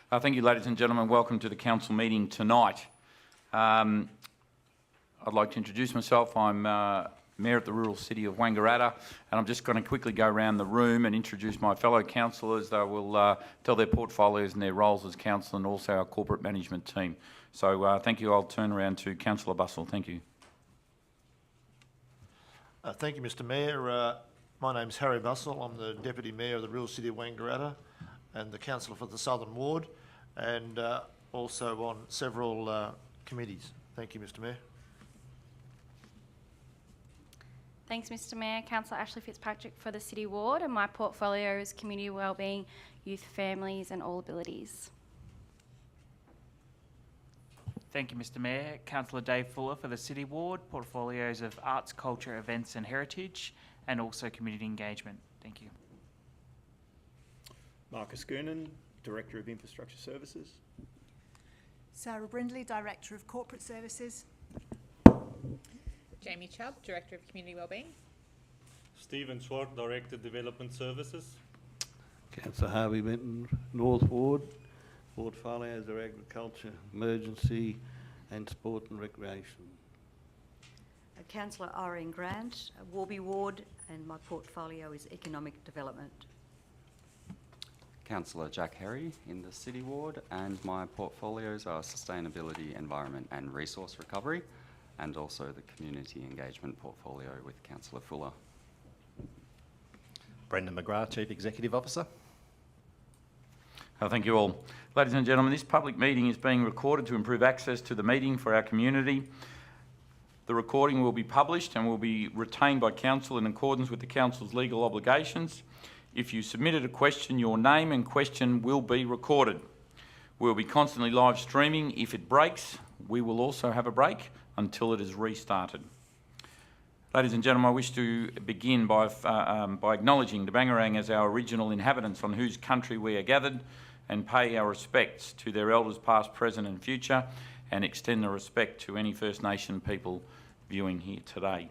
Thank you, ladies and gentlemen. Welcome to the council meeting tonight. I'd like to introduce myself. I'm Mayor of the rural city of Wengrada, and I'm just going to quickly go around the room and introduce my fellow councillors. They will tell their portfolios and their roles as council, and also our corporate management team. So thank you. I'll turn around to Councillor Bussell. Thank you. Thank you, Mr Mayor. My name's Harry Bussell. I'm the Deputy Mayor of the rural city of Wengrada and the Councillor for the Southern Ward, and also on several committees. Thank you, Mr Mayor. Thanks, Mr Mayor. Councillor Ashley Fitzpatrick for the City Ward, and my portfolio is community wellbeing, youth, families and all abilities. Thank you, Mr Mayor. Councillor Dave Fuller for the City Ward, portfolios of arts, culture, events and heritage, and also community engagement. Thank you. Marcus Goonan, Director of Infrastructure Services. Sarah Brindley, Director of Corporate Services. Jamie Chubb, Director of Community Wellbeing. Stephen Swart, Director Development Services. Councillor Harvey Benton, North Ward, portfolios are agriculture, emergency and sport and recreation. Councillor Irene Grant, Warby Ward, and my portfolio is economic development. Councillor Jack Herry in the City Ward, and my portfolios are sustainability, environment and resource recovery, and also the community engagement portfolio with Councillor Fuller. Brendan McGrath, Chief Executive Officer. Thank you all. Ladies and gentlemen, this public meeting is being recorded to improve access to the meeting for our community. The recording will be published and will be retained by Council in accordance with the Council's legal obligations. If you submitted a question, your name and question will be recorded. We'll be constantly live streaming. If it breaks, we will also have a break until it is restarted. Ladies and gentlemen, I wish to begin by acknowledging the Bangarang as our original inhabitants on whose country we are gathered, and pay our respects to their elders past, present and future, and extend the respect to any First Nation people viewing here today.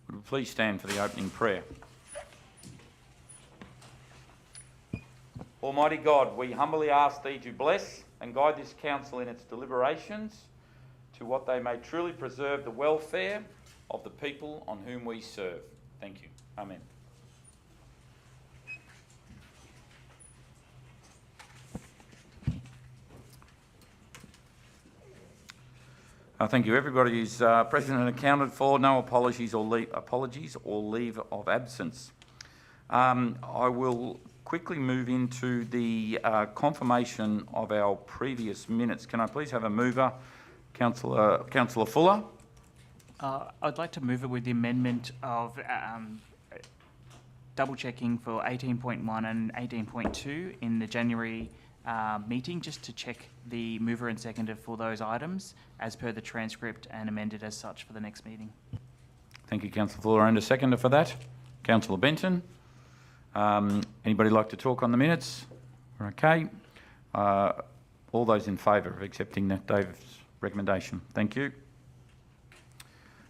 Would we please stand for the opening prayer? Almighty God, we humbly ask Thee to bless and guide this council in its deliberations to what they may truly preserve the welfare of the people on whom we serve. Thank you. Amen. Thank you. Everybody is present and accounted for. No apologies or leave of absence. I will quickly move into the confirmation of our previous minutes. Can I please have a mover, Councillor Fuller? I'd like to move it with the amendment of double checking for 18.1 and 18.2 in the January meeting, just to check the mover and seconder for those items as per the transcript and amended as such for the next meeting. Thank you, Councillor Fuller. And a seconder for that? Councillor Benton. Anybody like to talk on the minutes? We're okay. All those in favour of accepting Dave's recommendation? Thank you.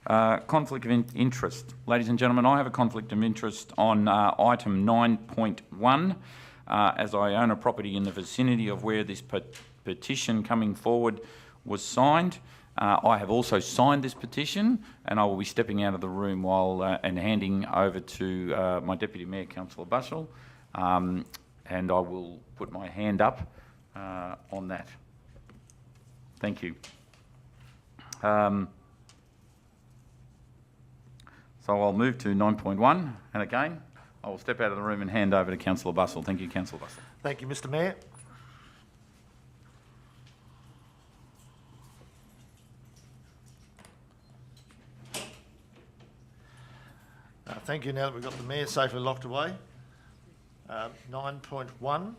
Conflict of interest. Ladies and gentlemen, I have a conflict of interest on item 9.1 as I own a property in the vicinity of where this petition coming forward was signed. I have also signed this petition, and I will be stepping out of the room while and handing over to my Deputy Mayor, Councillor Bussell, and I will put my hand up on that. Thank you. So I'll move to 9.1, and again, I will step out of the room and hand over to Councillor Bussell. Thank you, Councillor Bussell. Thank you, Mr Mayor. Thank you. Now that we've got the Mayor safely locked away. 9.1.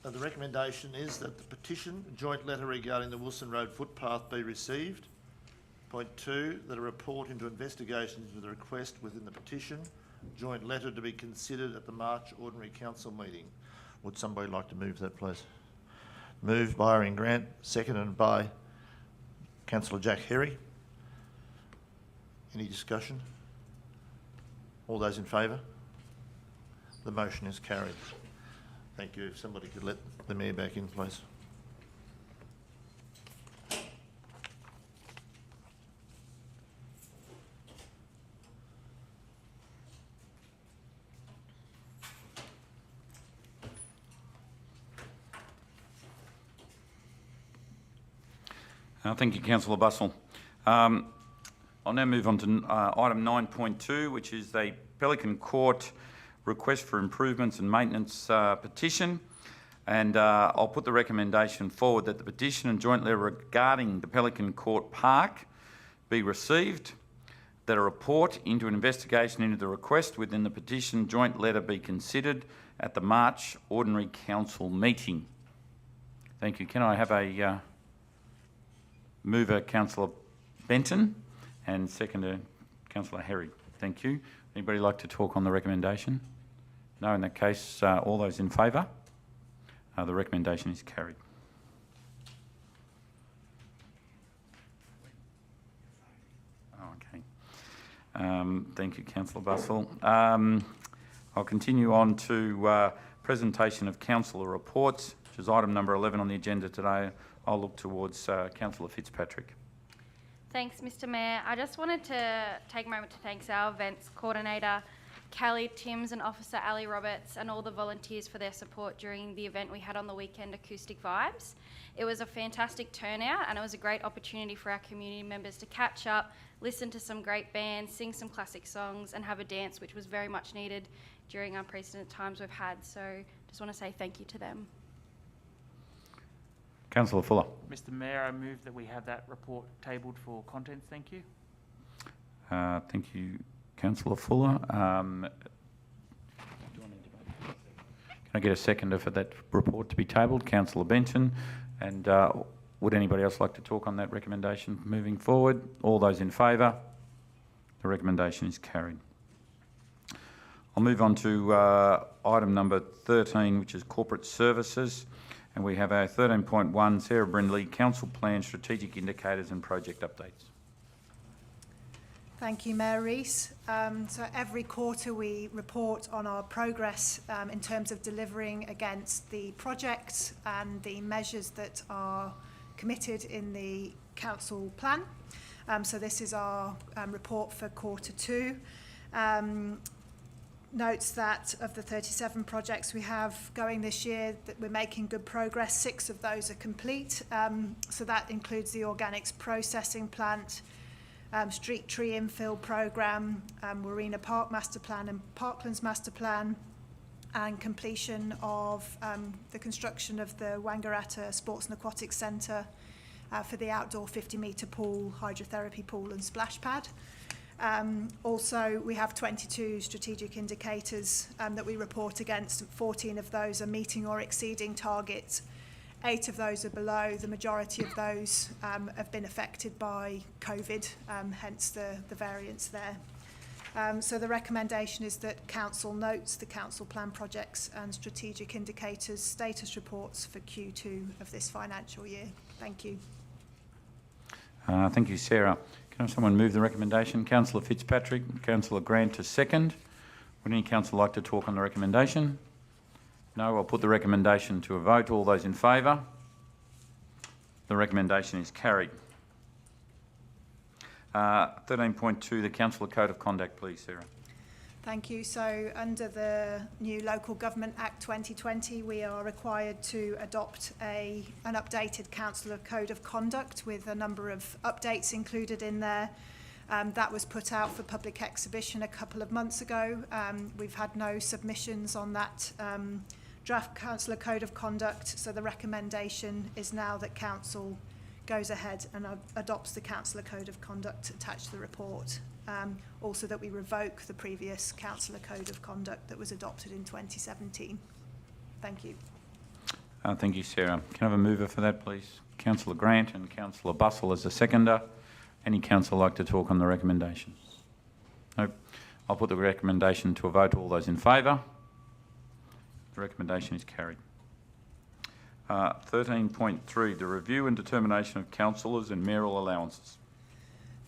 The recommendation is that the petition, joint letter regarding the Wilson Road footpath be received. Point 2, that a report into investigations with a request within the petition, joint letter to be considered at the March Ordinary Council meeting. Would somebody like to move that, please? Moved by Irene Grant, seconded by Councillor Jack Herry. Any discussion? All those in favour? The motion is carried. Thank you. If somebody could let the Mayor back in, please. Thank you, Councillor Bussell. I'll now move on to item 9.2, which is the Pelican Court request for improvements and maintenance petition. And I'll put the recommendation forward that the petition and joint letter regarding the Pelican Court Park be received, that a report into an investigation into the request within the petition joint letter be considered at the March Ordinary Council meeting. Thank you. Can I have a mover, Councillor Benton, and seconder, Councillor Herry? Thank you. Anybody like to talk on the recommendation? No, in that case, all those in favour? The recommendation is carried. Oh, okay. Thank you, Councillor Bussell. I'll continue on to presentation of councillor reports, which is item number 11 on the agenda today. I'll look towards Councillor Fitzpatrick. Thanks, Mr. Mayor. I just wanted to take a moment to thank our events coordinator, Callie Timms, and Officer Ali Roberts, and all the volunteers for their support during the event we had on the weekend, Acoustic Vibes. It was a fantastic turnout, and it was a great opportunity for our community members to catch up, listen to some great bands, sing some classic songs, and have a dance, which was very much needed during unprecedented times we've had. So just want to say thank you to them. Councillor Fuller. Mr. Mayor, I move that we have that report tabled for contents. Thank you. Thank you, Councillor Fuller. Can I get a seconder for that report to be tabled? Councillor Benton. And would anybody else like to talk on that recommendation moving forward? All those in favour? The recommendation is carried. I'll move on to item number 13, which is corporate services. And we have our 13.1, Sarah Brindley, Council Plan, Strategic Indicators and Project Updates. Thank you, Mayor Rees. So every quarter we report on our progress in terms of delivering against the projects and the measures that are committed in the council plan. So this is our report for quarter two. Notes that of the 37 projects we have going this year, that we're making good progress. 6 of those are complete. So that includes the organics processing plant, street tree infill programme, Marina Park Master Plan and Parklands Master Plan, and completion of the construction of the Wengrada Sports and Aquatic Centre for the outdoor 50-metre pool, hydrotherapy pool and splash pad. Also, we have 22 strategic indicators that we report against. 14 of those are meeting or exceeding targets. 8 of those are below. The majority of those have been affected by COVID, hence the variance there. So the recommendation is that Council notes the Council Plan projects and strategic indicators status reports for Q2 of this financial year. Thank you. Thank you, Sarah. Can someone move the recommendation? Councillor Fitzpatrick, Councillor Grant to second. Would any councillor like to talk on the recommendation? No, I'll put the recommendation to a vote. All those in favour? The recommendation is carried. 13.2, the Councillor Code of Conduct, please, Sarah. Thank you. So under the new Local Government Act 2020, we are required to adopt an updated Councillor Code of Conduct with a number of updates included in there. That was put out for public exhibition a couple of months ago. We've had no submissions on that draft Councillor Code of Conduct, so the recommendation is now that Council goes ahead and adopts the Councillor Code of Conduct attached to the report. Also that we revoke the previous Councillor Code of Conduct that was adopted in 2017. Thank you. Thank you, Sarah. Can I have a mover for that, please? Councillor Grant and Councillor Bussell as a seconder. Any councillor like to talk on the recommendation? Nope. I'll put the recommendation to a vote. All those in favour? The recommendation is carried. 13.3, the review and determination of councillors and mayoral allowances.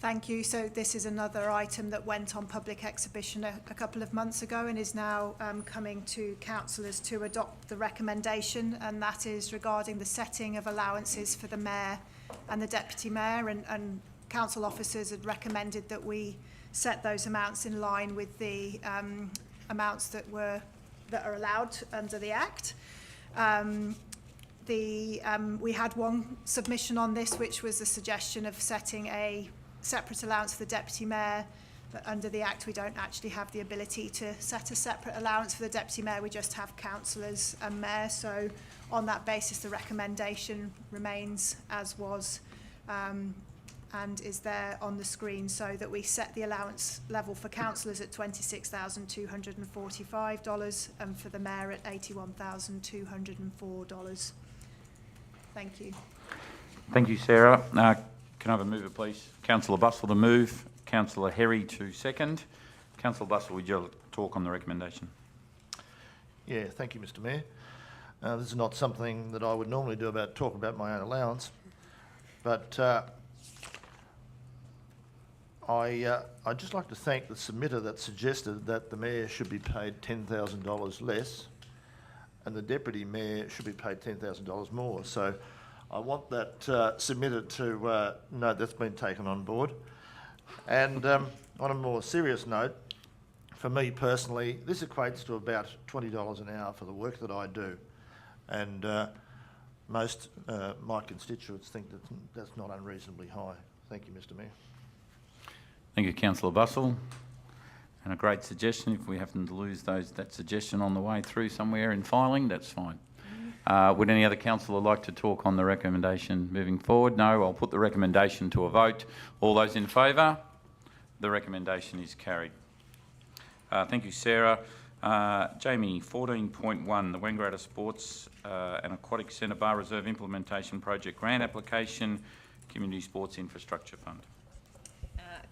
Thank you. So this is another item that went on public exhibition a couple of months ago and is now coming to councillors to adopt the recommendation, and that is regarding the setting of allowances for the mayor and the deputy mayor, and council officers had recommended that we set those amounts in line with the amounts that are allowed under the Act. We had one submission on this, which was a suggestion of setting a separate allowance for the deputy mayor, but under the Act we don't actually have the ability to set a separate allowance for the deputy mayor. We just have councillors and mayor. So on that basis the recommendation remains as was and is there on the screen, so that we set the allowance level for councillors at $26,245 and for the mayor at $81,204. Thank you. Thank you, Sarah. Can I have a mover, please? Councillor Bustle to move, Councillor Herry to second. Councillor Bustle, would you talk on the recommendation? Yeah, thank you, Mr. Mayor. This is not something that I would normally do, talk about my own allowance, but I'd just like to thank the submitter that suggested that the mayor should be paid $10,000 less and the deputy mayor should be paid $10,000 more. So I want that submitter to know that's been taken on board. And on a more serious note, for me personally, this equates to about $20 an hour for the work that I do. And most my constituents think that that's not unreasonably high. Thank you, Mr. Mayor. Thank you, Councillor Bustle. And a great suggestion. If we happen to lose that suggestion on the way through somewhere in filing, that's fine. Would any other councillor like to talk on the recommendation moving forward? No, I'll put the recommendation to a vote. All those in favour? The recommendation is carried. Thank you, Sarah. Jamie, 14.1, the Wengrada Sports and Aquatic Centre Bar Reserve Implementation Project Grant Application, Community Sports Infrastructure Fund.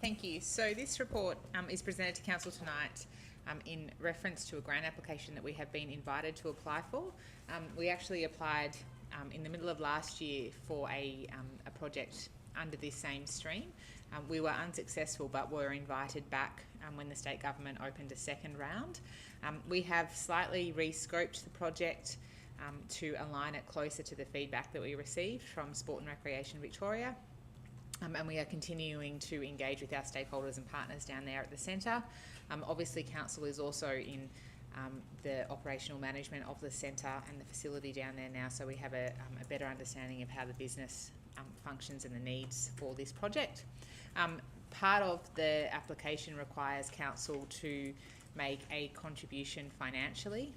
Thank you. So this report is presented to Council tonight in reference to a grant application that we have been invited to apply for. We actually applied in the middle of last year for a project under this same stream. We were unsuccessful, but were invited back when the state government opened a second round. We have slightly re-scoped the project to align it closer to the feedback that we received from Sport and Recreation Victoria. And we are continuing to engage with our stakeholders and partners down there at the centre. Obviously, Council is also in the operational management of the centre and the facility down there now, so we have a better understanding of how the business functions and the needs for this project. Part of the application requires Council to make a contribution financially.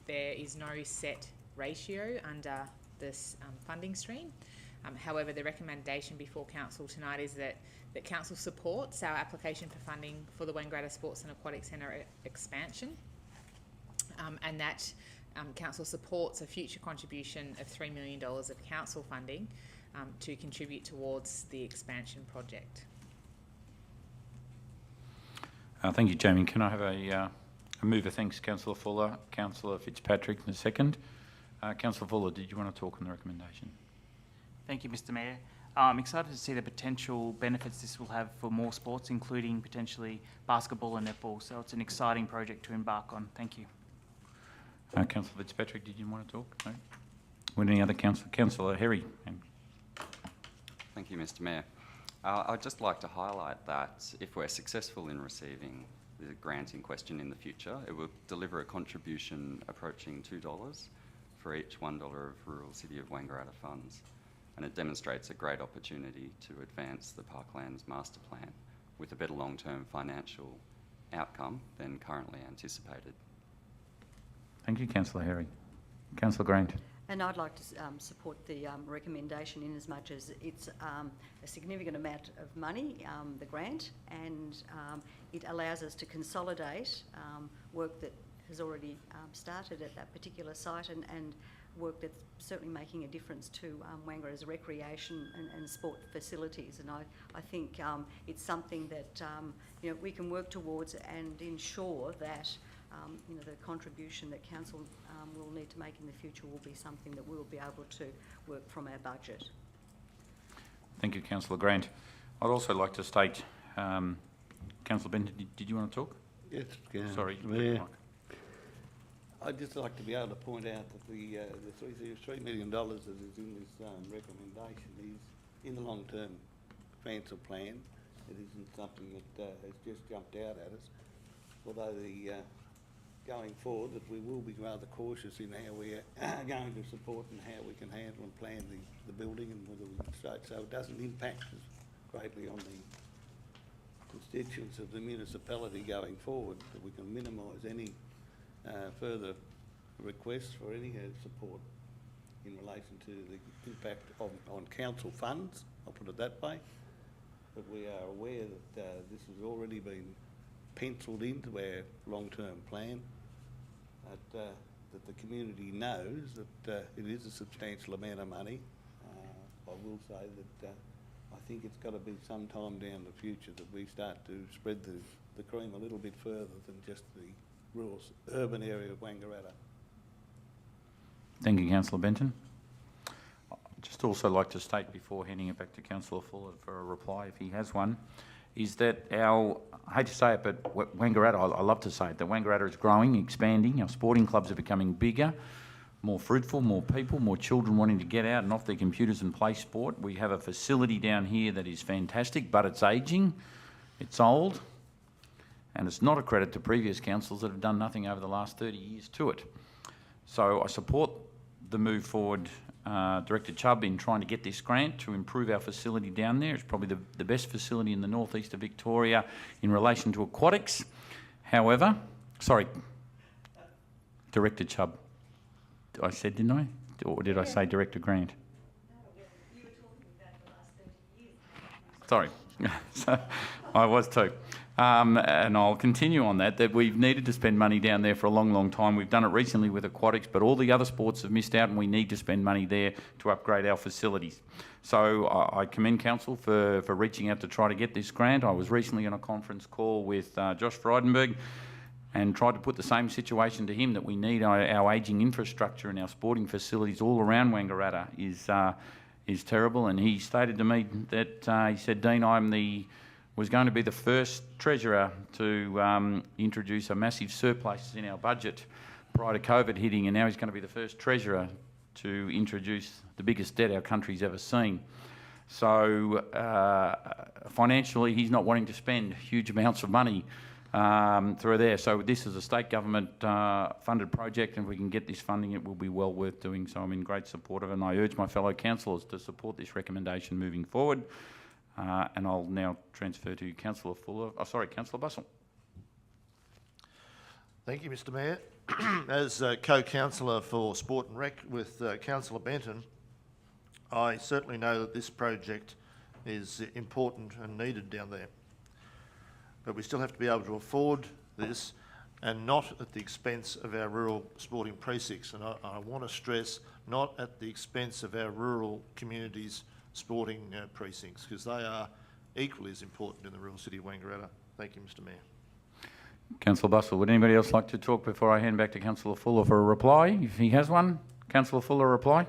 There is no set ratio under this funding stream. However, the recommendation before Council tonight is that Council supports our application for funding for the Wengrada Sports and Aquatic Centre expansion, and that Council supports a future contribution of $3 million of Council funding to contribute towards the expansion project. Thank you, Jamie. Can I have a mover? Thanks, Councillor Fuller. Councillor Fitzpatrick in a second. Councillor Fuller, did you want to talk on the recommendation? Thank you, Mr. Mayor. I'm excited to see the potential benefits this will have for more sports, including potentially basketball and netball. So it's an exciting project to embark on. Thank you. Councillor Fitzpatrick, did you want to talk? No. Would any other councillor? Councillor Herry. Thank you, Mr. Mayor. I'd just like to highlight that if we're successful in receiving the grant in question in the future, it will deliver a contribution approaching $2 for each $1 of rural City of Wengrada funds. And it demonstrates a great opportunity to advance the Parklands Master Plan with a better long-term financial outcome than currently anticipated. Thank you, Councillor Herry. Councillor Grant. And I'd like to support the recommendation in as much as it's a significant amount of money, the grant, and it allows us to consolidate work that has already started at that particular site and work that's certainly making a difference to Wengrada's recreation and sport facilities. And I think it's something that we can work towards and ensure that the contribution that Council will need to make in the future will be something that we'll be able to work from our budget. Thank you, Councillor Grant. I'd also like to state, Councillor Benton, did you want to talk? Yes, Sorry. Mayor. I'd just like to be able to point out that the $3 million that is in this recommendation is in the long-term financial plan. It isn't something that has just jumped out at us. Although going forward, that we will be rather cautious in how we are going to support and how we can handle and plan the building and whether we can start, so it doesn't impact us greatly on the constituents of the municipality going forward, that we can minimise any further requests for any support in relation to the impact on council funds, I'll put it that way. But we are aware that this has already been penciled into our long-term plan, that the community knows that it is a substantial amount of money. I will say that I think it's got to be some time down the future that we start to spread the cream a little bit further than just the rural urban area of Wengrada. Thank you, Councillor Benton. I'd just also like to state before handing it back to Councillor Fuller for a reply, if he has one, is that I hate to say it, but Wengrada, I love to say it, that Wengrada is growing, expanding. Our sporting clubs are becoming bigger, more fruitful, more people, more children wanting to get out and off their computers and play sport. We have a facility down here that is fantastic, but it's ageing, it's old, and it's not a credit to previous councils that have done nothing over the last 30 years to it. So I support the move forward, Director Chubb, in trying to get this grant to improve our facility down there. It's probably the best facility in the northeast of Victoria in relation to aquatics. However, sorry, Director Chubb, I said, didn't I? Or did I say Director Grant? You were talking about the last 30 years. Sorry, so I was too. And I'll continue on that we've needed to spend money down there for a long, long time. We've done it recently with aquatics, but all the other sports have missed out and we need to spend money there to upgrade our facilities. So I commend Council for reaching out to try to get this grant. I was recently on a conference call with Josh Frydenberg and tried to put the same situation to him, that we need our ageing infrastructure and our sporting facilities all around Wengrada is terrible. And he stated to me that, he said, Dean, was going to be the first treasurer to introduce a massive surplus in our budget prior to COVID hitting, and now he's going to be the first treasurer to introduce the biggest debt our country's ever seen. So financially, he's not wanting to spend huge amounts of money through there. So this is a state government funded project, and if we can get this funding, it will be well worth doing. So I'm in great support of it, and I urge my fellow councillors to support this recommendation moving forward. And I'll now transfer to Councillor Fuller. Oh, sorry, Councillor Bustle. Thank you, Mr Mayor. As co-councillor for Sport and Rec with Councillor Benton, I certainly know that this project is important and needed down there. But we still have to be able to afford this, and not at the expense of our rural sporting precincts. And I want to stress, not at the expense of our rural communities' sporting precincts, because they are equally as important in the rural city of Wengrada. Thank you, Mr Mayor. Councillor Bustle, would anybody else like to talk before I hand back to Councillor Fuller for a reply, if he has one? Councillor Fuller, reply?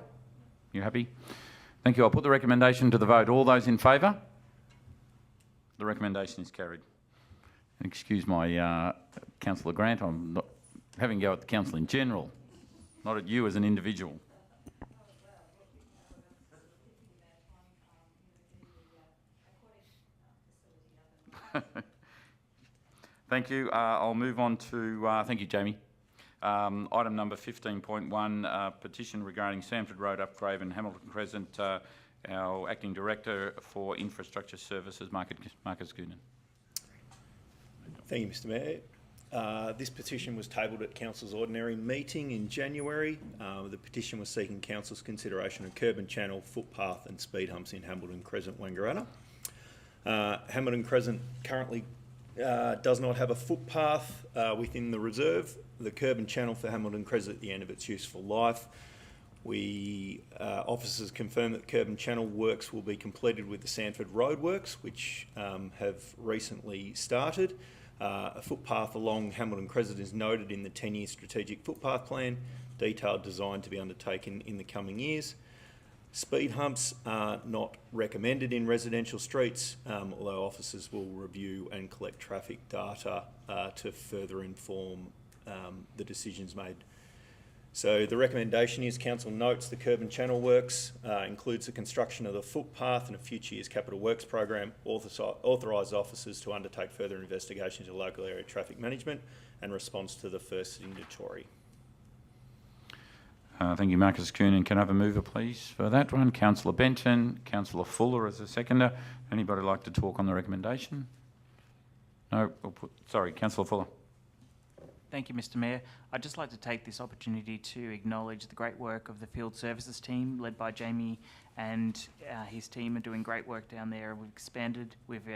You happy? Thank you. I'll put the recommendation to the vote. All those in favour? The recommendation is carried. And excuse my Councillor Grant, I'm not having a go at the council in general, not at you as an individual. Thank you. I'll move on to, thank you, Jamie. Item number 15.1, petition regarding Samford Road upgrade and Hamilton Crescent. Our Acting Director for Infrastructure Services, Marcus Goonan. Thank you, Mr Mayor. This petition was tabled at Council's ordinary meeting in January. The petition was seeking Council's consideration of curb and channel, footpath and speed humps in Hamilton Crescent, Wengrada. Hamilton Crescent currently does not have a footpath within the reserve. The curb and channel for Hamilton Crescent at the end of its useful life. Officers confirm that curb and channel works will be completed with the Samford Road works, which have recently started. A footpath along Hamilton Crescent is noted in the 10-year strategic footpath plan, detailed design to be undertaken in the coming years. Speed humps are not recommended in residential streets, although officers will review and collect traffic data to further inform the decisions made. So the recommendation is Council notes the curb and channel works includes the construction of the footpath and a future year's capital works program, authorise officers to undertake further investigations of local area traffic management and response to the first signatory. Thank you, Marcus Coonan. Can I have a mover, please, for that one? Councillor Benton, Councillor Fuller as a seconder. Anybody like to talk on the recommendation? No? Sorry, Councillor Fuller. Thank you, Mr. Mayor. I'd just like to take this opportunity to acknowledge the great work of the field services team led by Jamie and his team are doing great work down there. We've expanded, we've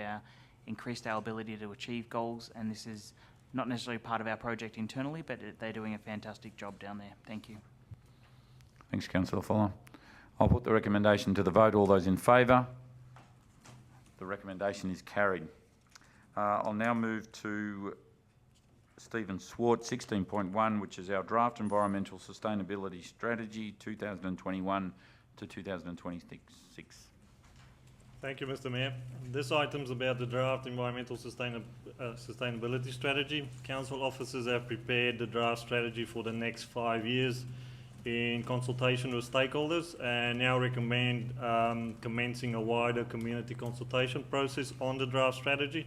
increased our ability to achieve goals, and this is not necessarily part of our project internally, but they're doing a fantastic job down there. Thank you. Thanks, Councillor Fuller. I'll put the recommendation to the vote. All those in favour? The recommendation is carried. I'll now move to Stephen Swart, 16.1, which is our Draft Environmental Sustainability Strategy 2021 to 2026. Thank you, Mr. Mayor. This item's about the Draft Environmental Sustainability Strategy. Council officers have prepared the draft strategy for the next 5 years in consultation with stakeholders and now recommend commencing a wider community consultation process on the draft strategy.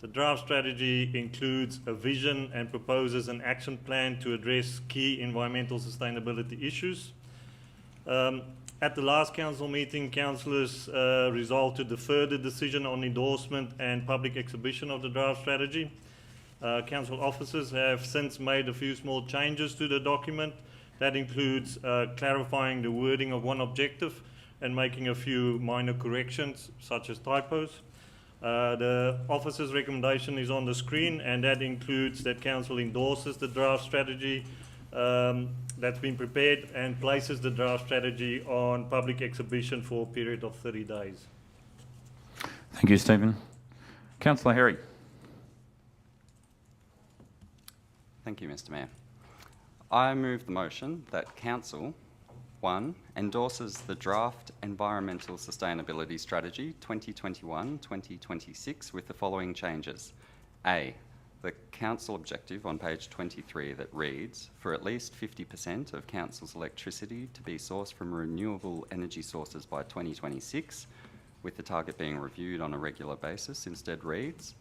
The draft strategy includes a vision and proposes an action plan to address key environmental sustainability issues. At the last council meeting, councillors resolved to defer the decision on endorsement and public exhibition of the draft strategy. Council officers have since made a few small changes to the document. That includes clarifying the wording of one objective and making a few minor corrections, such as typos. The officer's recommendation is on the screen, and that includes that council endorses the draft strategy that's been prepared and places the draft strategy on public exhibition for a period of 30 days. Thank you, Stephen. Councillor Herry. Thank you, Mr. Mayor. I move the motion that Council, 1, endorses the Draft Environmental Sustainability Strategy 2021-2026 with the following changes. A, the Council objective on page 23 that reads, for at least 50% of Council's electricity to be sourced from renewable energy sources by 2026, with the target being reviewed on a regular basis, instead reads,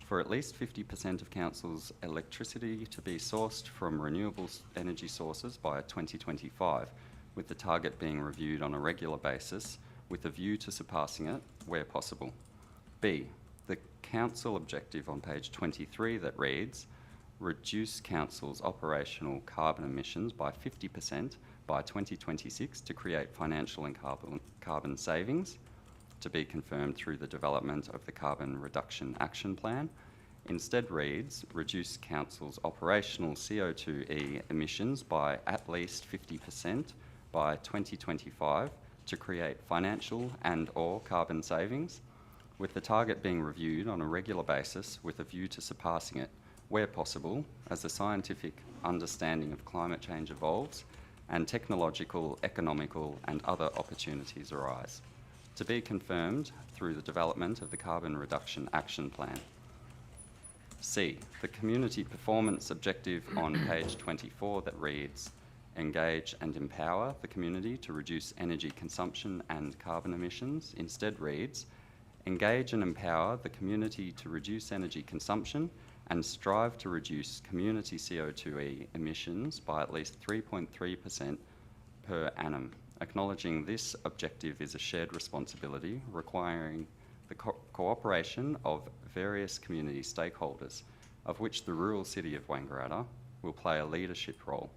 for at least 50% of Council's electricity to be sourced from renewable energy sources by 2025, with the target being reviewed on a regular basis with a view to surpassing it where possible. B, the Council objective on page 23 that reads, reduce Council's operational carbon emissions by 50% by 2026 to create financial and carbon savings, to be confirmed through the development of the Carbon Reduction Action Plan, instead reads, reduce Council's operational CO2e emissions by at least 50% by 2025 to create financial and/or carbon savings, with the target being reviewed on a regular basis with a view to surpassing it, where possible, as the scientific understanding of climate change evolves and technological, economical and other opportunities arise, to be confirmed through the development of the Carbon Reduction Action Plan. C, the community performance objective on page 24 that reads, engage and empower the community to reduce energy consumption and carbon emissions, instead reads, engage and empower the community to reduce energy consumption and strive to reduce community CO2e emissions by at least 3.3% per annum. Acknowledging this objective is a shared responsibility requiring the cooperation of various community stakeholders, of which the rural city of Wengrada will play a leadership role,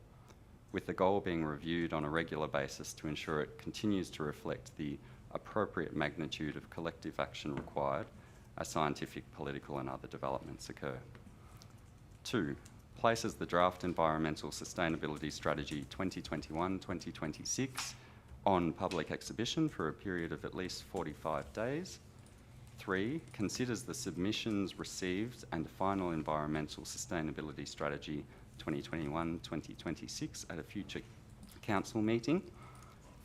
with the goal being reviewed on a regular basis to ensure it continues to reflect the appropriate magnitude of collective action required as scientific, political and other developments occur. 2, places the Draft Environmental Sustainability Strategy 2021-2026 on public exhibition for a period of at least 45 days. 3, considers the submissions received and the final Environmental Sustainability Strategy 2021-2026 at a future council meeting.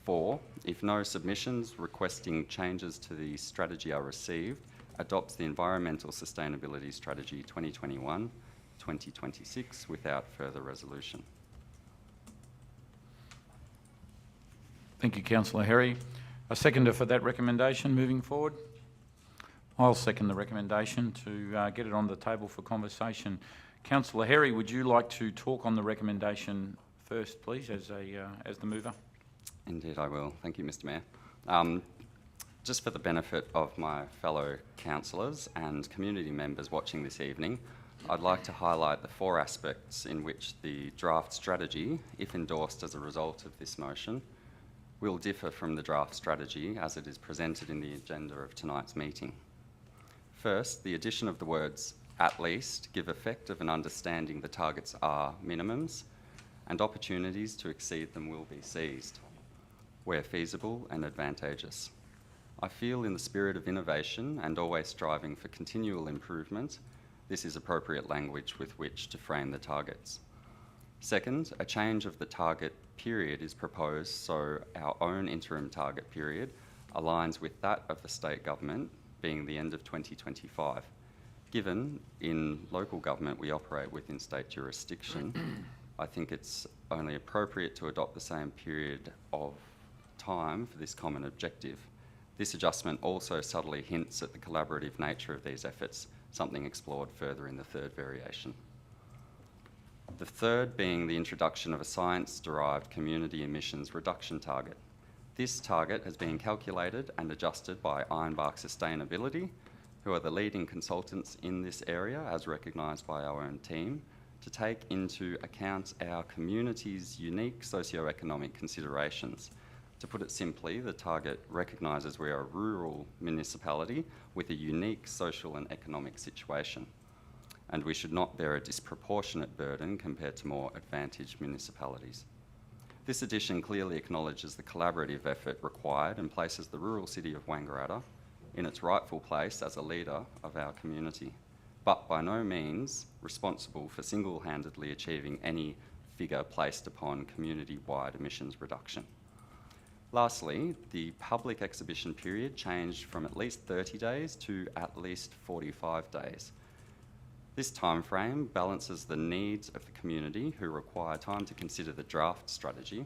4, if no submissions requesting changes to the strategy are received, adopts the Environmental Sustainability Strategy 2021-2026 without further resolution. Thank you, Councillor Herry. A seconder for that recommendation moving forward? I'll second the recommendation to get it on the table for conversation. Councillor Herry, would you like to talk on the recommendation first, please, as the mover? Indeed, I will. Thank you, Mr. Mayor. Just for the benefit of my fellow councillors and community members watching this evening, I'd like to highlight the 4 aspects in which the draft strategy, if endorsed as a result of this motion, will differ from the draft strategy as it is presented in the agenda of tonight's meeting. First, the addition of the words "at least" give effect of an understanding the targets are minimums and opportunities to exceed them will be seized, where feasible and advantageous. I feel in the spirit of innovation and always striving for continual improvement, this is appropriate language with which to frame the targets. Second, a change of the target period is proposed so our own interim target period aligns with that of the state government, being the end of 2025. Given in local government we operate within state jurisdiction, I think it's only appropriate to adopt the same period of time for this common objective. This adjustment also subtly hints at the collaborative nature of these efforts, something explored further in the 3rd variation. The 3rd being the introduction of a science-derived community emissions reduction target. This target has been calculated and adjusted by Ironbark Sustainability, who are the leading consultants in this area, as recognised by our own team, to take into account our community's unique socio-economic considerations. To put it simply, the target recognises we are a rural municipality with a unique social and economic situation, and we should not bear a disproportionate burden compared to more advantaged municipalities. This addition clearly acknowledges the collaborative effort required and places the rural city of Wengrada in its rightful place as a leader of our community, but by no means responsible for single-handedly achieving any figure placed upon community-wide emissions reduction. Lastly, the public exhibition period changed from at least 30 days to at least 45 days. This timeframe balances the needs of the community who require time to consider the draft strategy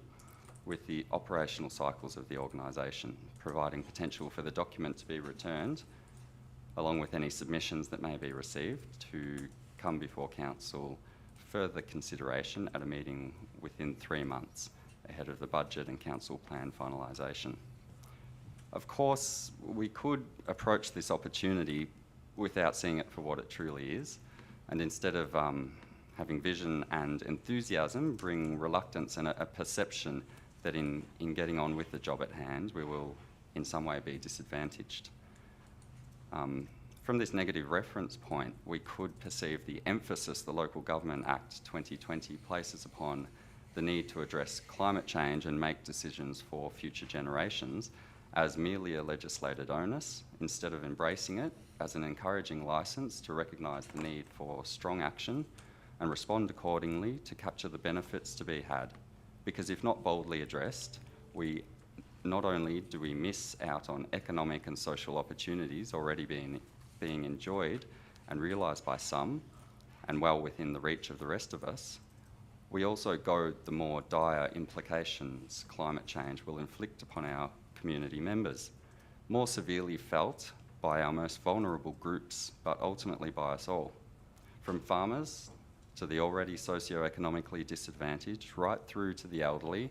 with the operational cycles of the organisation, providing potential for the document to be returned, along with any submissions that may be received, to come before Council for further consideration at a meeting within 3 months ahead of the budget and council plan finalisation. Of course, we could approach this opportunity without seeing it for what it truly is, and instead of having vision and enthusiasm, bring reluctance and a perception that in getting on with the job at hand, we will in some way be disadvantaged. From this negative reference point, we could perceive the emphasis the Local Government Act 2020 places upon the need to address climate change and make decisions for future generations as merely a legislated onus, instead of embracing it as an encouraging licence to recognise the need for strong action and respond accordingly to capture the benefits to be had. Because if not boldly addressed, we not only do we miss out on economic and social opportunities already being enjoyed and realised by some, and well within the reach of the rest of us, we also goad the more dire implications climate change will inflict upon our community members, more severely felt by our most vulnerable groups, but ultimately by us all. From farmers to the already socio-economically disadvantaged, right through to the elderly,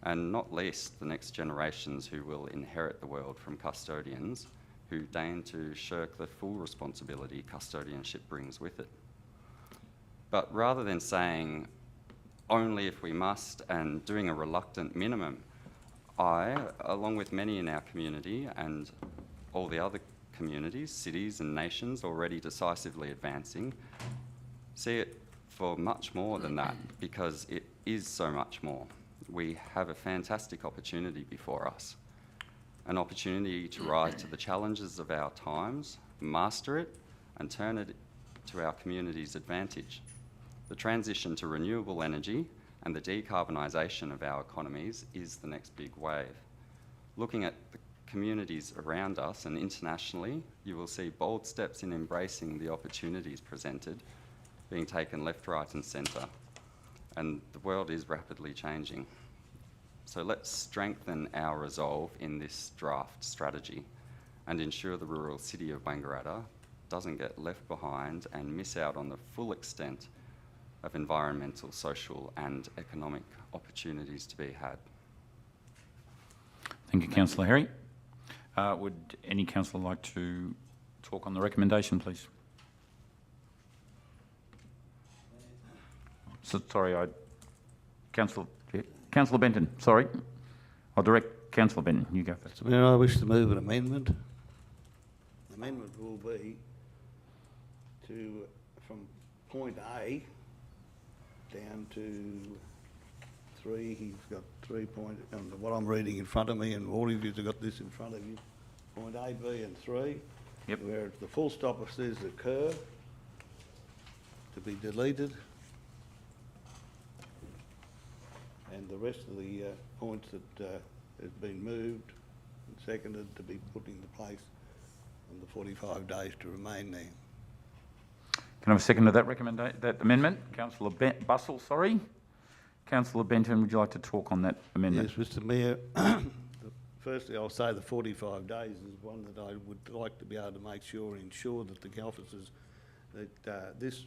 and not least the next generations who will inherit the world from custodians who deign to shirk the full responsibility custodianship brings with it. But rather than saying only if we must and doing a reluctant minimum, I, along with many in our community and all the other communities, cities and nations already decisively advancing, see it for much more than that, because it is so much more. We have a fantastic opportunity before us, an opportunity to rise to the challenges of our times, master it, and turn it to our community's advantage. The transition to renewable energy, and the decarbonisation of our economies is the next big wave. Looking at the communities around us and internationally, you will see bold steps in embracing the opportunities presented, being taken left, right and centre. And the world is rapidly changing. So let's strengthen our resolve in this draft strategy and ensure the rural city of Wengrada doesn't get left behind and miss out on the full extent of environmental, social and economic opportunities to be had. Thank you, Councillor Herry. Would any councillor like to talk on the recommendation, please? So, sorry, Councillor Benton, sorry. I'll direct Councillor Benton. You go first. Mr. Mayor, I wish to move an amendment. The amendment will be to, from point A down to 3, he's got 3 point, and what I'm reading in front of me, and all of you have got this in front of you, point A, B and 3, Yep. where the full stop says occur, to be deleted, and the rest of the points that has been moved and seconded to be put into place and the 45 days to remain there. Can I have a second to that that amendment? Councillor Bussell, sorry. Councillor Benton, would you like to talk on that amendment? Yes, Mr. Mayor. Firstly, I'll say the 45 days is one that I would like to be able to make sure, ensure that the officers, that this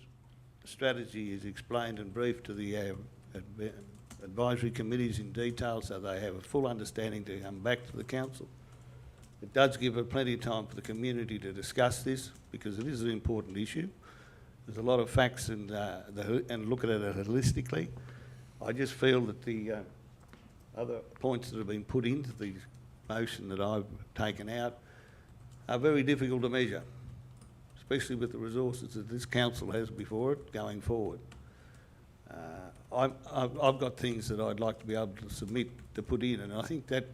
strategy is explained and briefed to the advisory committees in detail so they have a full understanding to come back to the council. It does give plenty of time for the community to discuss this because it is an important issue. There's a lot of facts and look at it holistically. I just feel that the other points that have been put into the motion that I've taken out are very difficult to measure, especially with the resources that this council has before it going forward. I've got things that I'd like to be able to submit to put in, and I think that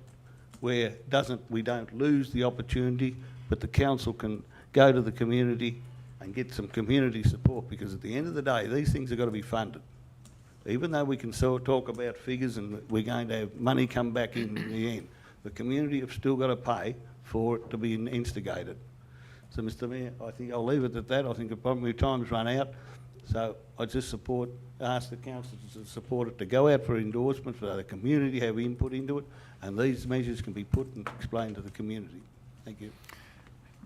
we don't lose the opportunity, but the council can go to the community and get some community support, because at the end of the day, these things have got to be funded. Even though we can talk about figures and we're going to have money come back in the end, the community have still got to pay for it to be instigated. So, Mr. Mayor, I think I'll leave it at that. I think probably time's run out. So I just ask the council to support it, to go out for endorsement so the community have input into it, and these measures can be put and explained to the community. Thank you.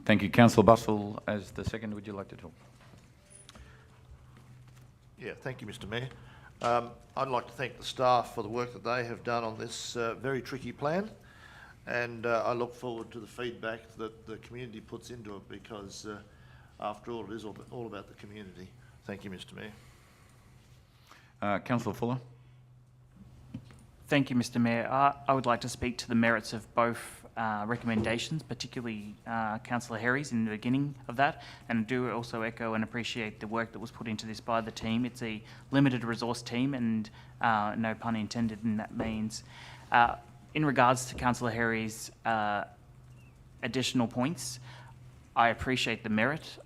Thank you. Councillor Bussell, as the second, would you like to talk? Yeah, thank you, Mr. Mayor. I'd like to thank the staff for the work that they have done on this very tricky plan, and I look forward to the feedback that the community puts into it, because after all, it is all about the community. Thank you, Mr. Mayor. Councillor Fuller. Thank you, Mr. Mayor. I would like to speak to the merits of both recommendations, particularly Councillor Herry's in the beginning of that, and I do also echo and appreciate the work that was put into this by the team. It's a limited resource team, and no pun intended in that means. In regards to Councillor Herry's additional points, I appreciate the merit,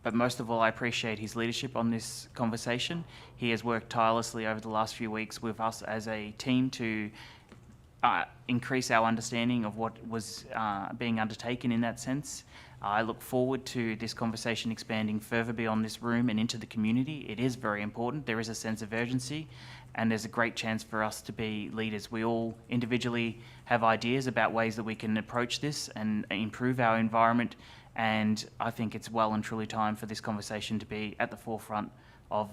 but most of all, I appreciate his leadership on this conversation. He has worked tirelessly over the last few weeks with us as a team to increase our understanding of what was being undertaken in that sense. I look forward to this conversation expanding further beyond this room and into the community. It is very important. There is a sense of urgency, and there's a great chance for us to be leaders. We all individually have ideas about ways that we can approach this and improve our environment, and I think it's well and truly time for this conversation to be at the forefront of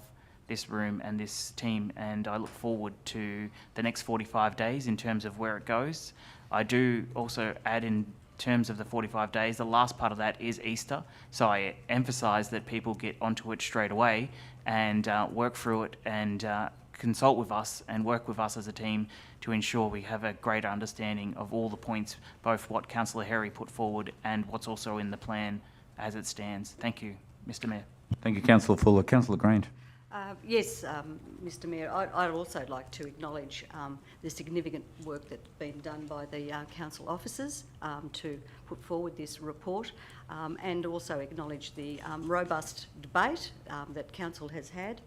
this room and this team, and I look forward to the next 45 days in terms of where it goes. I do also add, in terms of the 45 days, the last part of that is Easter, so I emphasise that people get onto it straight away and work through it and consult with us and work with us as a team to ensure we have a greater understanding of all the points, both what Councillor Herry put forward and what's also in the plan as it stands. Thank you, Mr. Mayor. Thank you, Councillor Fuller. Councillor Grant. Yes, Mr. Mayor, I'd also like to acknowledge the significant work that's been done by the council officers to put forward this report, and also acknowledge the robust debate that council has had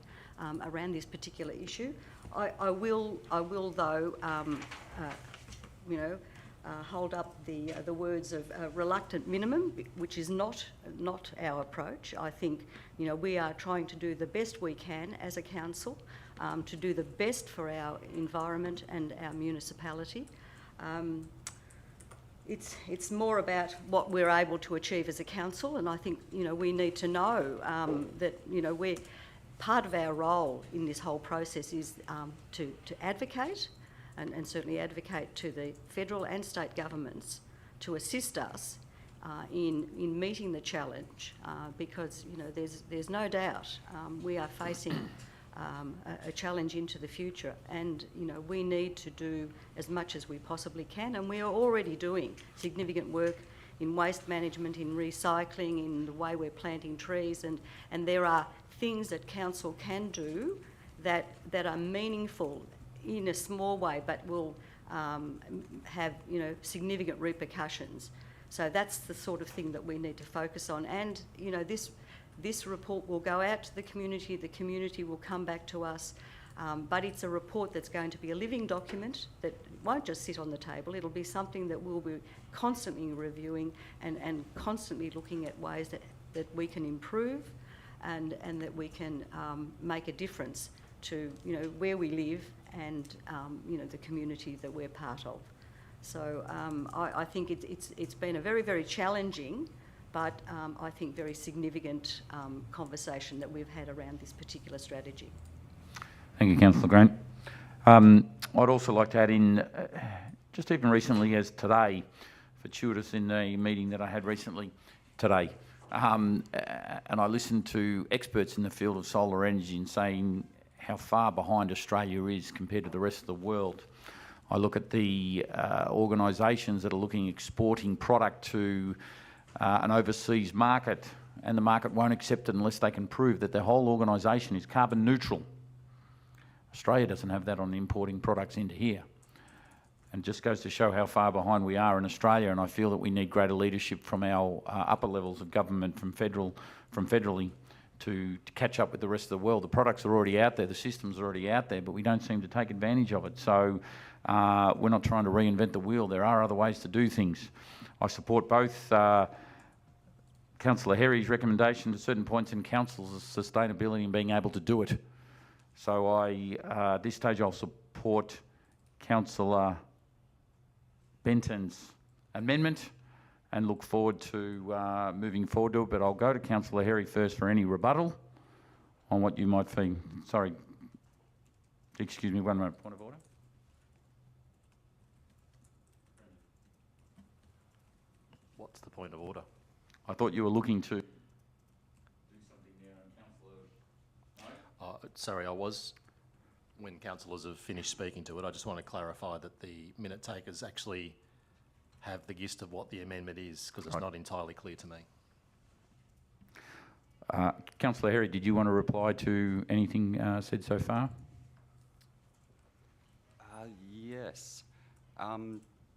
around this particular issue. I will though, hold up the words of reluctant minimum, which is not our approach. I think, we are trying to do the best we can as a council, to do the best for our environment and our municipality. It's more about what we're able to achieve as a council, and I think, we need to know that, we're part of our role in this whole process is to advocate, and certainly advocate to the federal and state governments to assist us in meeting the challenge, because there's no doubt we are facing a challenge into the future, and we need to do as much as we possibly can, and we are already doing significant work in waste management, in recycling, in the way we're planting trees, and there are things that council can do that are meaningful in a small way, but will have significant repercussions. So that's the sort of thing that we need to focus on. And this report will go out to the community will come back to us, but it's a report that's going to be a living document that won't just sit on the table. It'll be something that we'll be constantly reviewing and constantly looking at ways that we can improve and that we can make a difference to where we live and the community that we're part of. So I think it's been a very, very challenging, but I think very significant conversation that we've had around this particular strategy. Thank you, Councillor Grant. I'd also like to add in, just even recently as today, fortuitous in a meeting that I had recently today, and I listened to experts in the field of solar energy and saying how far behind Australia is compared to the rest of the world. I look at the organisations that are looking at exporting product to an overseas market, and the market won't accept it unless they can prove that their whole organisation is carbon neutral. Australia doesn't have that on importing products into here. And it just goes to show how far behind we are in Australia, and I feel that we need greater leadership from our upper levels of government, from federally, to catch up with the rest of the world. The products are already out there, the system's already out there, but we don't seem to take advantage of it. So we're not trying to reinvent the wheel. There are other ways to do things. I support both Councillor Herry's recommendation to certain points in council's sustainability and being able to do it. So at this stage I'll support Councillor Benton's amendment and look forward to moving forward to it, but I'll go to Councillor Herry first for any rebuttal on what you might think. Sorry, excuse me, one moment, point of order. What's the point of order? I thought you were looking to do something there, Councillor. No? Sorry, I was. When councillors have finished speaking to it, I just want to clarify that the minute takers actually have the gist of what the amendment is, because it's not entirely clear to me. Councillor Herry, did you want to reply to anything said so far? Yes.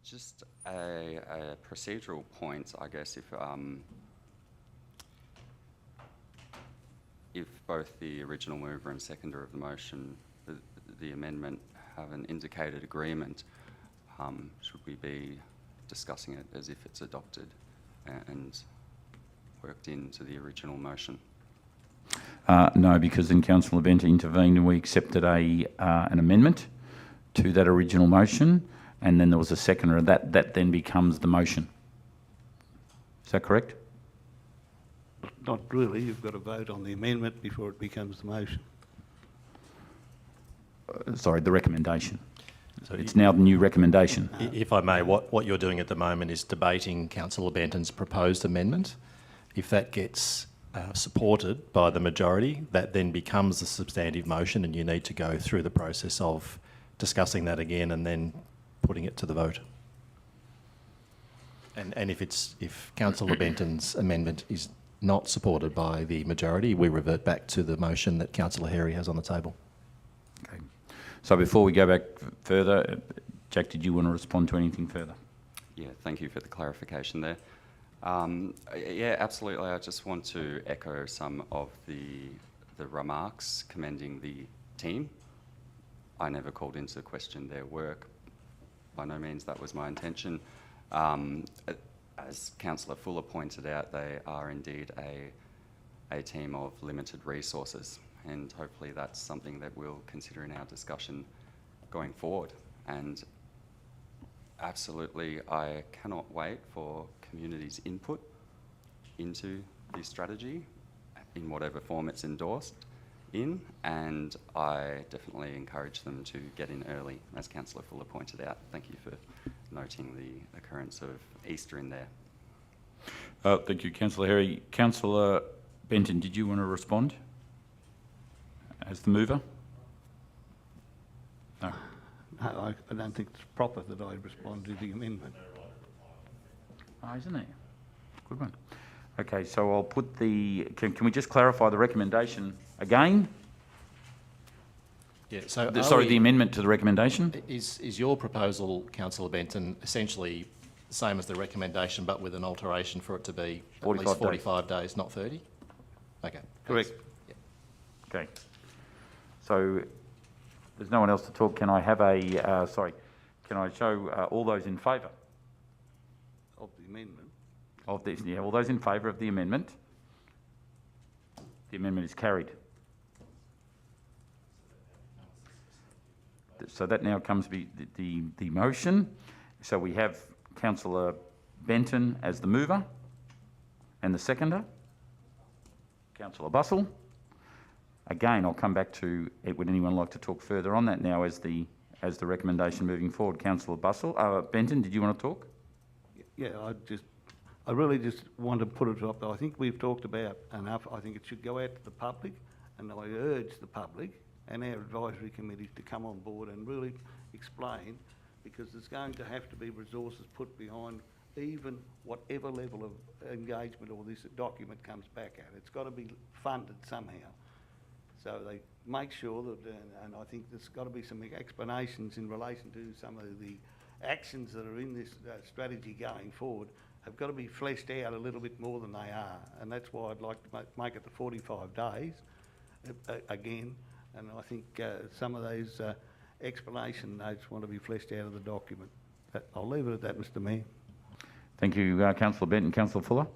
Just a procedural point, I guess, if both the original mover and seconder of the motion, the amendment, have an indicated agreement, should we be discussing it as if it's adopted and worked into the original motion? No, because then Councillor Benter intervened and we accepted an amendment to that original motion, and then there was a seconder, and that then becomes the motion. Is that correct? Not really. You've got to vote on the amendment before it becomes the motion. Sorry, the recommendation. So it's now the new recommendation. If I may, what you're doing at the moment is debating Councillor Benton's proposed amendment. If that gets supported by the majority, that then becomes the substantive motion, and you need to go through the process of discussing that again and then putting it to the vote. And if Councillor Benton's amendment is not supported by the majority, we revert back to the motion that Councillor Herry has on the table. Okay. So before we go back further, Jack, did you want to respond to anything further? Yeah, thank you for the clarification there. Yeah, absolutely. I just want to echo some of the remarks commending the team I never called into question their work. By no means that was my intention. As Councillor Fuller pointed out, they are indeed a team of limited resources, and hopefully that's something that we'll consider in our discussion going forward. And absolutely, I cannot wait for community's input into this strategy in whatever form it's endorsed in, and I definitely encourage them to get in early, as Councillor Fuller pointed out. Thank you for noting the occurrence of Easter in there. Thank you, Councillor Herry. Councillor Benton, did you want to respond as the mover? No. No, I don't think it's proper that I respond to the amendment. Oh, isn't it? Good one. Okay, so I'll put the... Can we just clarify the recommendation again? Yeah, so The amendment to the recommendation? Is your proposal, Councillor Benton, essentially the same as the recommendation but with an alteration for it to be at least 45 days, not 30? Okay. Correct. Yep. Okay. So there's no one else to talk. Can I have a... can I show all those in favour? Of the amendment. Of this, yeah, all those in favour of the amendment? The amendment is carried. So that now comes to be the motion. So we have Councillor Benton as the mover and the seconder, Councillor Bussell. Again, I'll come back to it. Would anyone like to talk further on that now as the recommendation moving forward? Councillor Bussell, Benton, did you want to talk? Yeah, I really just want to put it up. I think we've talked about enough. I think it should go out to the public, and I urge the public and our advisory committees to come on board and really explain, because there's going to have to be resources put behind even whatever level of engagement or this document comes back at. It's got to be funded somehow. So they make sure that, and I think there's got to be some explanations in relation to some of the actions that are in this strategy going forward have got to be fleshed out a little bit more than they are, and that's why I'd like to make it the 45 days again, and I think some of those explanation notes want to be fleshed out of the document. I'll leave it at that, Mr Mayor. Thank you, Councillor Benton. Councillor Fuller?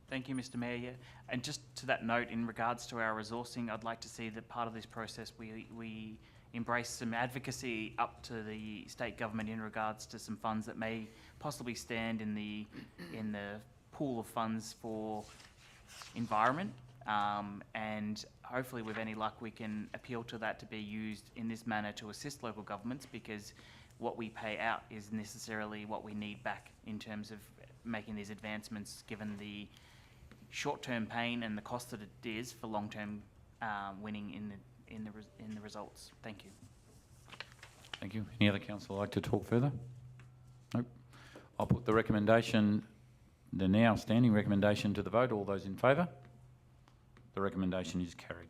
Thank you, Mr Mayor. Yeah. And just to that note, in regards to our resourcing, I'd like to see that part of this process we embrace some advocacy up to the state government in regards to some funds that may possibly stand in the pool of funds for environment, and hopefully with any luck we can appeal to that to be used in this manner to assist local governments, because what we pay out is necessarily what we need back in terms of making these advancements, given the short-term pain and the cost that it is for long-term winning in the results. Thank you. Thank you. Any other councillor like to talk further? Nope. I'll put the recommendation, the now standing recommendation, to the vote. All those in favour? The recommendation is carried.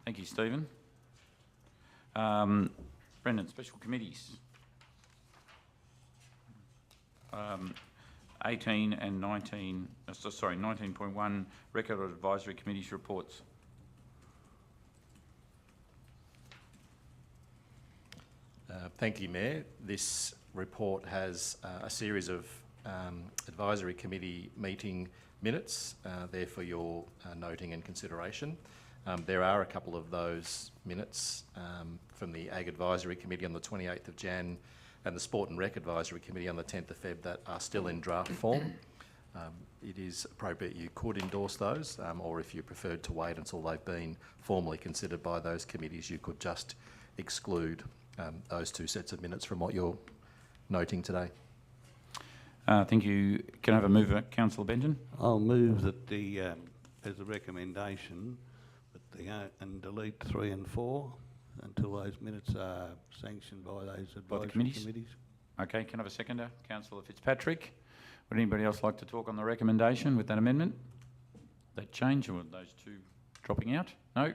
Thank you, Stephen. Brendan, special committees. 18 and 19, 19.1, Record Advisory Committees reports. Thank you, Mayor. This report has a series of advisory committee meeting minutes there for your noting and consideration. There are a couple of those minutes from the Ag Advisory Committee on the 28th of Jan and the Sport and Rec Advisory Committee on the 10th of Feb that are still in draft form. It is appropriate you could endorse those, or if you preferred to wait until they've been formally considered by those committees, you could just exclude those two sets of minutes from what you're noting today. Thank you. Can I have a mover, Councillor Benton? I'll move that as a recommendation, and delete 3 and 4 until those minutes are sanctioned by those advisory committees. Okay, can I have a seconder? Councillor Fitzpatrick. Would anybody else like to talk on the recommendation with that amendment? That change, or those two dropping out? No?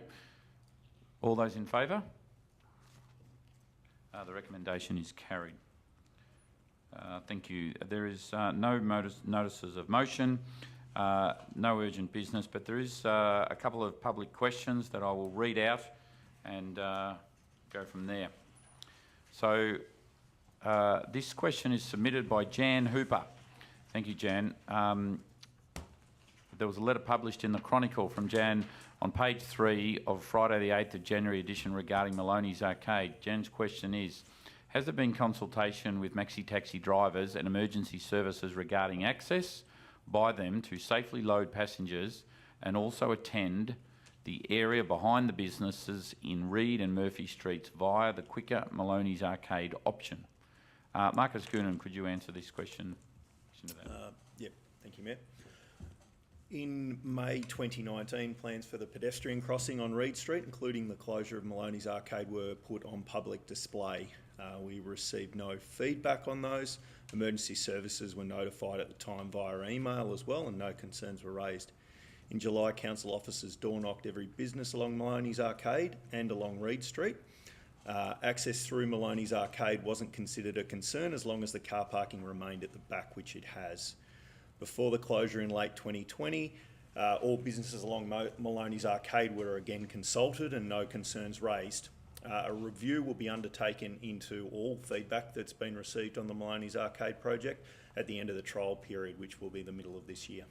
All those in favour? The recommendation is carried. Thank you. There is no notices of motion, no urgent business, but there is a couple of public questions that I will read out and go from there. So this question is submitted by Jan Hooper. Thank you, Jan. There was a letter published in the Chronicle from Jan on page 3 of Friday the 8th of January edition regarding Maloney's Arcade. Jan's question is, has there been consultation with maxi taxi drivers and emergency services regarding access by them to safely load passengers and also attend the area behind the businesses in Reed and Murphy Streets via the quicker Maloney's Arcade option? Marcus Goonan, could you answer this question? Yep, thank you, Mayor. In May 2019, plans for the pedestrian crossing on Reed Street, including the closure of Maloney's Arcade, were put on public display. We received no feedback on those. Emergency services were notified at the time via email as well, and no concerns were raised. In July, council officers door-knocked every business along Maloney's Arcade and along Reed Street. Access through Maloney's Arcade wasn't considered a concern as long as the car parking remained at the back, which it has. Before the closure in late 2020, all businesses along Maloney's Arcade were again consulted and no concerns raised. A review will be undertaken into all feedback that's been received on the Maloney's Arcade project at the end of the trial period, which will be the middle of this year.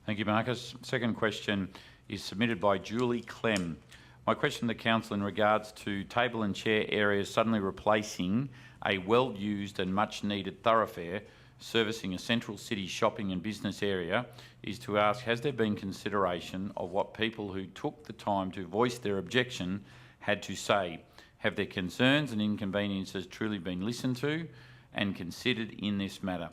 Thank you, Marcus. Second question is submitted by Julie Clem. My question to the council in regards to table and chair areas suddenly replacing a well-used and much-needed thoroughfare servicing a central city shopping and business area is to ask, has there been consideration of what people who took the time to voice their objection had to say? Have their concerns and inconveniences truly been listened to and considered in this matter?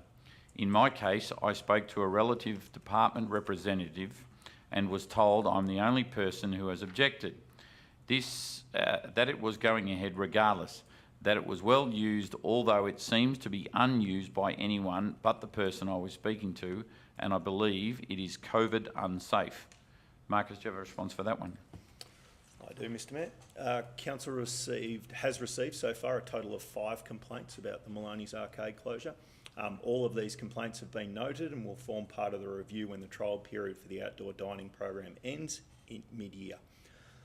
In my case, I spoke to a relative department representative and was told I'm the only person who has objected. That it was going ahead regardless, that it was well used, although it seems to be unused by anyone but the person I was speaking to, and I believe it is COVID unsafe. Marcus, do you have a response for that one? I do, Mr Mayor. Council has received so far a total of 5 complaints about the Maloney's Arcade closure. All of these complaints have been noted and will form part of the review when the trial period for the outdoor dining program ends in mid-year.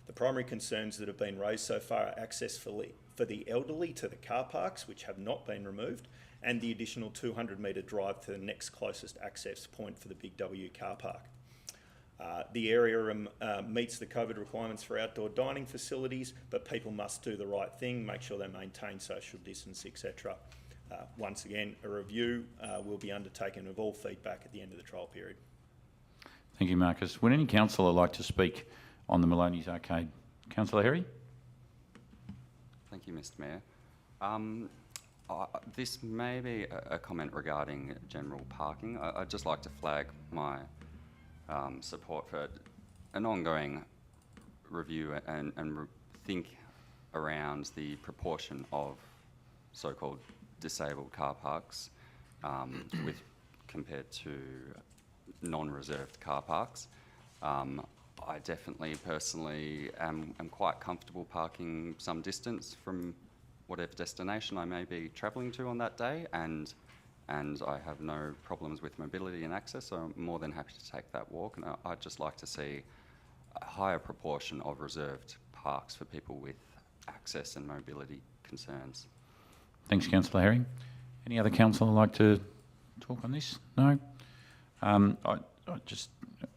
The primary concerns that have been raised so far are access for the elderly to the car parks, which have not been removed, and the additional 200-metre drive to the next closest access point for the Big W car park. The area meets the COVID requirements for outdoor dining facilities, but people must do the right thing, make sure they maintain social distance, etc. Once again, a review will be undertaken of all feedback at the end of the trial period. Thank you, Marcus. Would any councillor like to speak on the Maloney's Arcade? Councillor Herry? Thank you, Mr Mayor. This may be a comment regarding general parking. I'd just like to flag my support for an ongoing review and think around the proportion of so-called disabled car parks compared to non-reserved car parks. I definitely personally am quite comfortable parking some distance from whatever destination I may be travelling to on that day, and I have no problems with mobility and access, so I'm more than happy to take that walk. And I'd just like to see a higher proportion of reserved parks for people with access and mobility concerns. Thanks, Councillor Herring. Any other councillor like to talk on this? No? Just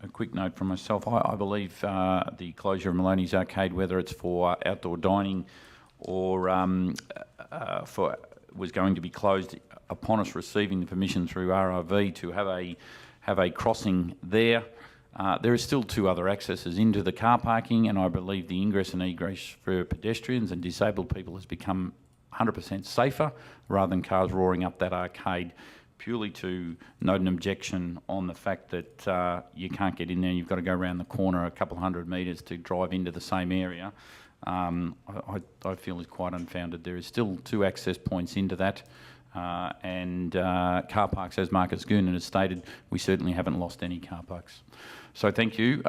a quick note from myself. I believe the closure of Maloney's Arcade, whether it's for outdoor dining or was going to be closed upon us receiving the permission through RRV to have a crossing there. There are still 2 other accesses into the car parking, and I believe the ingress and egress for pedestrians and disabled people has become 100% safer rather than cars roaring up that arcade, purely to note an objection on the fact that you can't get in there, you've got to go around the corner a couple hundred metres to drive into the same area. I feel is quite unfounded. There is still 2 access points into that, and car parks, as Marcus Goonan has stated, we certainly haven't lost any car parks. So thank you.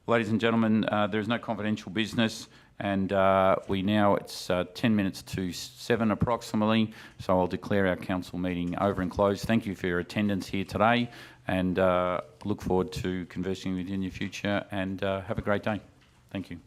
Ladies and gentlemen, there is no confidential business, and it's 10 minutes to 7 approximately, so I'll declare our council meeting over and closed. Thank you for your attendance here today, and look forward to conversing with you in the future, and have a great day. Thank you.